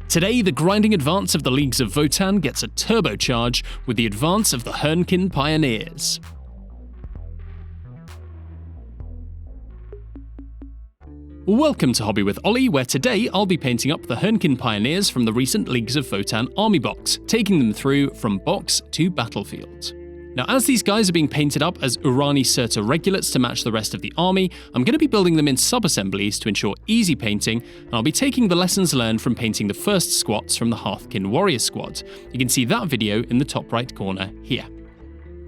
Today, the grinding advance of the Leagues of VOTANN gets a turbocharge with the advance of the Hernkyn Pioneers. Welcome to Hobby with Ollie, where today I'll be painting up the Hernkyn Pioneers from the recent Leagues of VOTANN army box, taking them through from box to battlefield. Now, as these guys are being painted up as Urani-Surtr regulates to match the rest of the army, I'm going to be building them in sub-assemblies to ensure easy painting, and I'll be taking the lessons learned from painting the first squats from the Hearthkyn Warrior Squad. You can see that video in the top right corner here.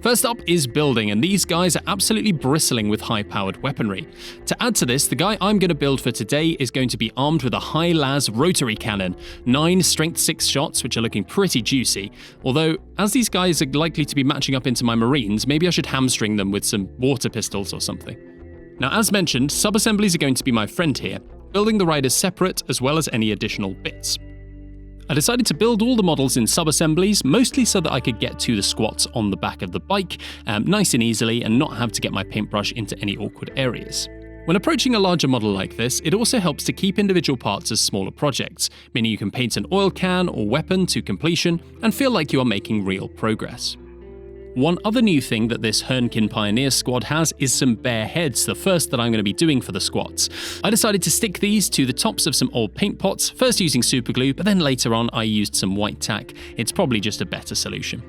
First up is building, and these guys are absolutely bristling with high-powered weaponry. To add to this, the guy I'm going to build for today is going to be armed with a high-las rotary cannon, 9 strength 6 shots, which are looking pretty juicy. Although, as these guys are likely to be matching up into my marines, maybe I should hamstring them with some water pistols or something. Now, as mentioned, sub-assemblies are going to be my friend here, building the riders separate as well as any additional bits. I decided to build all the models in sub-assemblies, mostly so that I could get to the squats on the back of the bike nice and easily and not have to get my paintbrush into any awkward areas. When approaching a larger model like this, it also helps to keep individual parts as smaller projects, meaning you can paint an oil can or weapon to completion and feel like you are making real progress. One other new thing that this Hernkyn Pioneers squad has is some bare heads, the first that I'm going to be doing for the squats. I decided to stick these to the tops of some old paint pots, first using super glue, but then later on I used some white tack. It's probably just a better solution.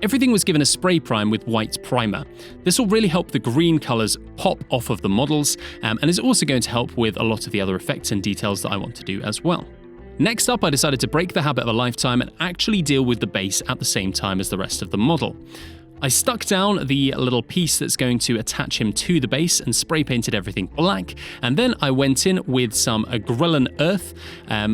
Everything was given a spray prime with white primer. This will really help the green colours pop off of the models, and is also going to help with a lot of the other effects and details that I want to do as well. Next up, I decided to break the habit of a lifetime and actually deal with the base at the same time as the rest of the model. I stuck down the little piece that's going to attach him to the base and spray painted everything black, and then I went in with some Grelin earth,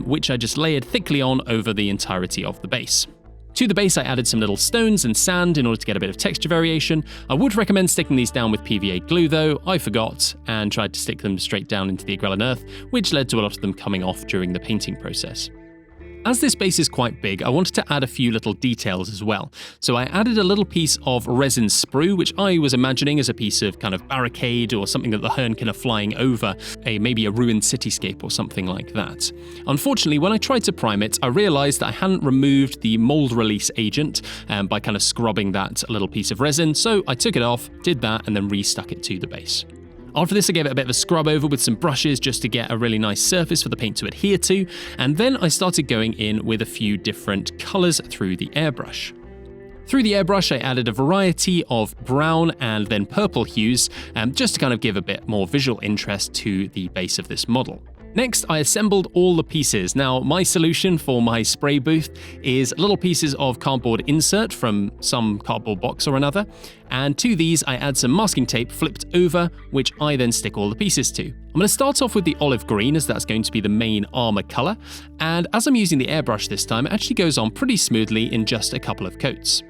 which I just layered thickly on over the entirety of the base. To the base, I added some little stones and sand in order to get a bit of texture variation. I would recommend sticking these down with PVA glue though. I forgot and tried to stick them straight down into the Grelin earth, which led to a lot of them coming off during the painting process. As this base is quite big, I wanted to add a few little details as well. So I added a little piece of resin sprue, which I was imagining as a piece of kind of barricade or something that the Hernkyn are flying over, maybe a ruined cityscape or something like that. Unfortunately, when I tried to prime it, I realized that I hadn't removed the mold release agent by kind of scrubbing that little piece of resin, so I took it off, did that, and then restuck it to the base. After this, I gave it a bit of a scrub over with some brushes just to get a really nice surface for the paint to adhere to, and then I started going in with a few different colours through the airbrush. Through the airbrush, I added a variety of brown and then purple hues, just to kind of give a bit more visual interest to the base of this model. Next, I assembled all the pieces. Now, my solution for my spray booth is little pieces of cardboard insert from some cardboard box or another, and to these I add some masking tape flipped over, which I then stick all the pieces to. I'm going to start off with the olive green, as that's going to be the main armor color, and as I'm using the airbrush this time, it actually goes on pretty smoothly in just a couple of coats.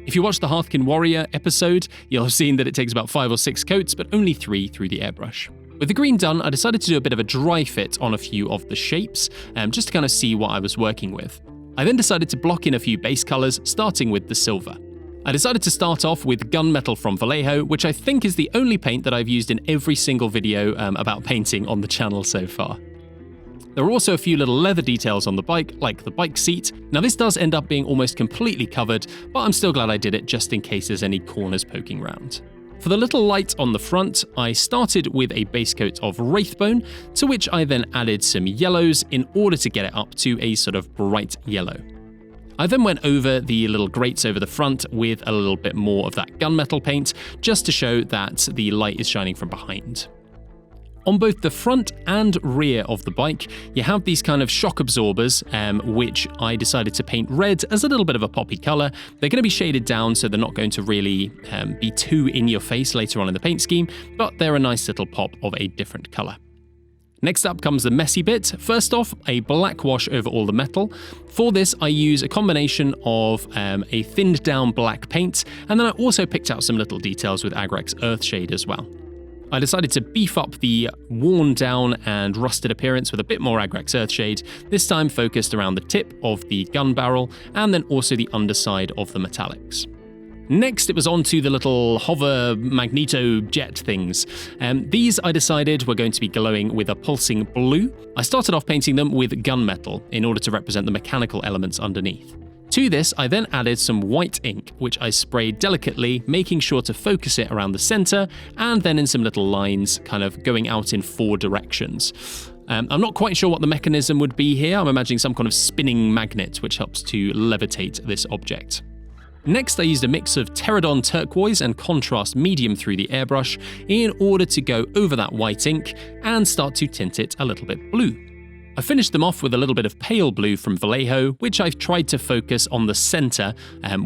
If you watch the Hearthkyn Warrior episode, you'll have seen that it takes about 5 or 6 coats, but only 3 through the airbrush. With the green done, I decided to do a bit of a dry fit on a few of the shapes, just to kind of see what I was working with. I then decided to block in a few base colours, starting with the silver. I decided to start off with gunmetal from Vallejo, which I think is the only paint that I've used in every single video about painting on the channel so far. There are also a few little leather details on the bike, like the bike seat. Now this does end up being almost completely covered, but I'm still glad I did it just in case there's any corners poking round. For the little light on the front, I started with a base coat of Wraithbone, to which I then added some yellows in order to get it up to a sort of bright yellow. I then went over the little grates over the front with a little bit more of that gunmetal paint, just to show that the light is shining from behind. On both the front and rear of the bike, you have these kind of shock absorbers, which I decided to paint red as a little bit of a poppy colour. They're going to be shaded down, so they're not going to really be too in your face later on in the paint scheme, but they're a nice little pop of a different colour. Next up comes the messy bit. First off, a black wash over all the metal. For this, I use a combination of a thinned down black paint, and then I also picked out some little details with Agrax Earthshade as well. I decided to beef up the worn down and rusted appearance with a bit more Agrax Earthshade, this time focused around the tip of the gun barrel and then also the underside of the metallics. Next, it was on to the little hover magneto jet things. These I decided were going to be glowing with a pulsing blue. I started off painting them with gunmetal in order to represent the mechanical elements underneath. To this, I then added some white ink, which I sprayed delicately, making sure to focus it around the center, and then in some little lines, kind of going out in 4 directions. I'm not quite sure what the mechanism would be here. I'm imagining some kind of spinning magnet, which helps to levitate this object. Next, I used a mix of Pterodon turquoise and contrast medium through the airbrush in order to go over that white ink and start to tint it a little bit blue. I finished them off with a little bit of pale blue from Vallejo, which I've tried to focus on the center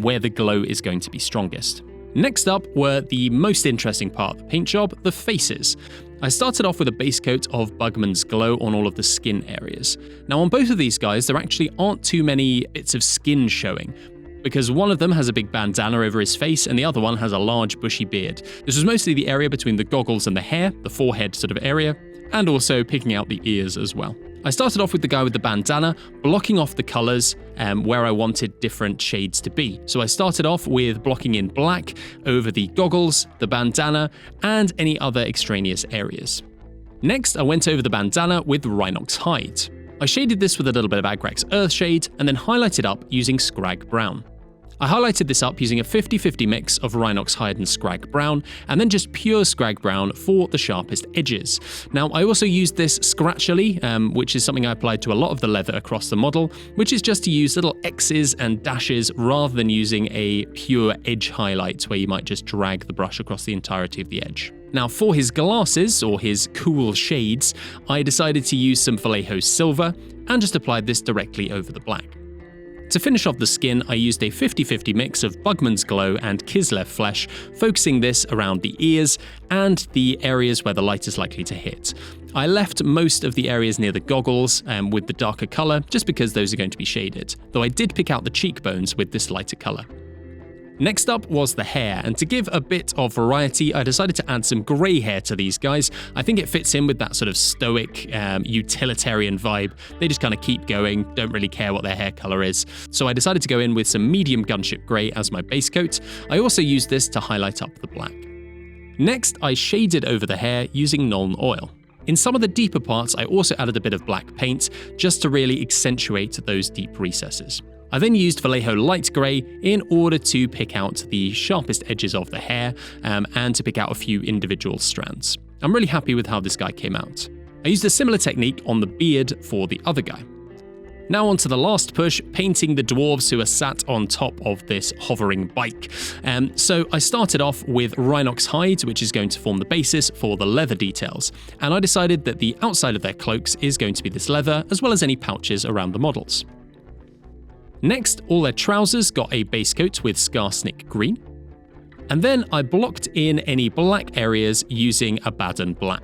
where the glow is going to be strongest. Next up were the most interesting part of the paint job, the faces. I started off with a base coat of Bugman's Glow on all of the skin areas. Now on both of these guys, there actually aren't too many bits of skin showing, because one of them has a big bandana over his face and the other one has a large bushy beard. This was mostly the area between the goggles and the hair, the forehead sort of area, and also picking out the ears as well. I started off with the guy with the bandana, blocking off the colors where I wanted different shades to be. So I started off with blocking in black over the goggles, the bandana, and any other extraneous areas. Next, I went over the bandana with Rhinox Hide. I shaded this with a little bit of Agrax Earthshade and then highlighted up using Scrag Brown. I highlighted this up using a 50-50 mix of Rhinox Hide and Scrag Brown, and then just pure Scrag Brown for the sharpest edges. Now, I also used this scratchily, which is something I applied to a lot of the leather across the model, which is just to use little X's and dashes rather than using a pure edge highlight where you might just drag the brush across the entirety of the edge. Now, for his glasses, or his cool shades, I decided to use some Vallejo Silver and just applied this directly over the black. To finish off the skin, I used a 50-50 mix of Bugman's Glow and Kislev Flesh, focusing this around the ears and the areas where the light is likely to hit. I left most of the areas near the goggles with the darker colour, just because those are going to be shaded, though I did pick out the cheekbones with this lighter colour. Next up was the hair, and to give a bit of variety, I decided to add some grey hair to these guys. I think it fits in with that sort of stoic, utilitarian vibe. They just kind of keep going, don't really care what their hair colour is. So I decided to go in with some medium gunship grey as my base coat. I also used this to highlight up the black. Next, I shaded over the hair using Nuln Oil. In some of the deeper parts, I also added a bit of black paint, just to really accentuate those deep recesses. I then used Vallejo Light Grey in order to pick out the sharpest edges of the hair and to pick out a few individual strands. I'm really happy with how this guy came out. I used a similar technique on the beard for the other guy. Now on to the last push, painting the dwarves who are sat on top of this hovering bike. So I started off with Rhinox Hide, which is going to form the basis for the leather details. And I decided that the outside of their cloaks is going to be this leather, as well as any pouches around the models. Next, all their trousers got a base coat with Skarsnik Green. And then I blocked in any black areas using Abaddon Black.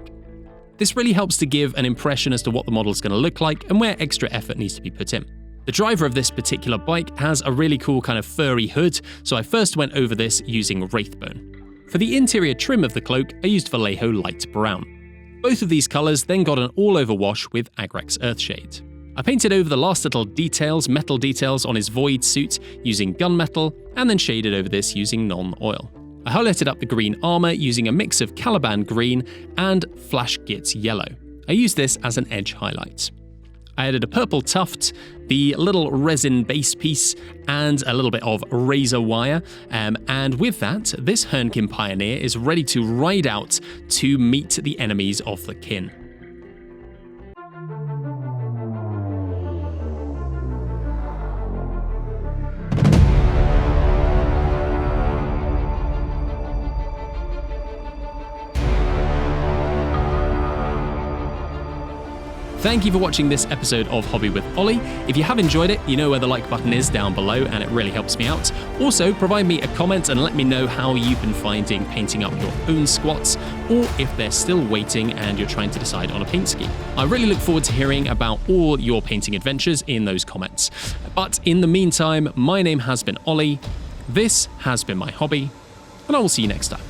This really helps to give an impression as to what the model is going to look like and where extra effort needs to be put in. The driver of this particular bike has a really cool kind of furry hood, so I first went over this using Wraithbone. For the interior trim of the cloak, I used Vallejo Light Brown. Both of these colours then got an all-over wash with Agrax Earthshade. I painted over the last little details, metal details on his Void suit using gunmetal, and then shaded over this using Nuln Oil. I highlighted up the green armor using a mix of Caliban Green and Flash Gitz Yellow. I used this as an edge highlight. I added a purple tuft, the little resin base piece, and a little bit of razor wire. And with that, this Hernkyn Pioneer is ready to ride out to meet the enemies of the kin. Thank you for watching this episode of Hobby with Ollie. If you have enjoyed it, you know where the like button is down below, and it really helps me out. Also, provide me a comment and let me know how you've been finding painting up your own squats, or if they're still waiting and you're trying to decide on a paint scheme. I really look forward to hearing about all your painting adventures in those comments. But in the meantime, my name has been Ollie, this has been my hobby, and I will see you next time.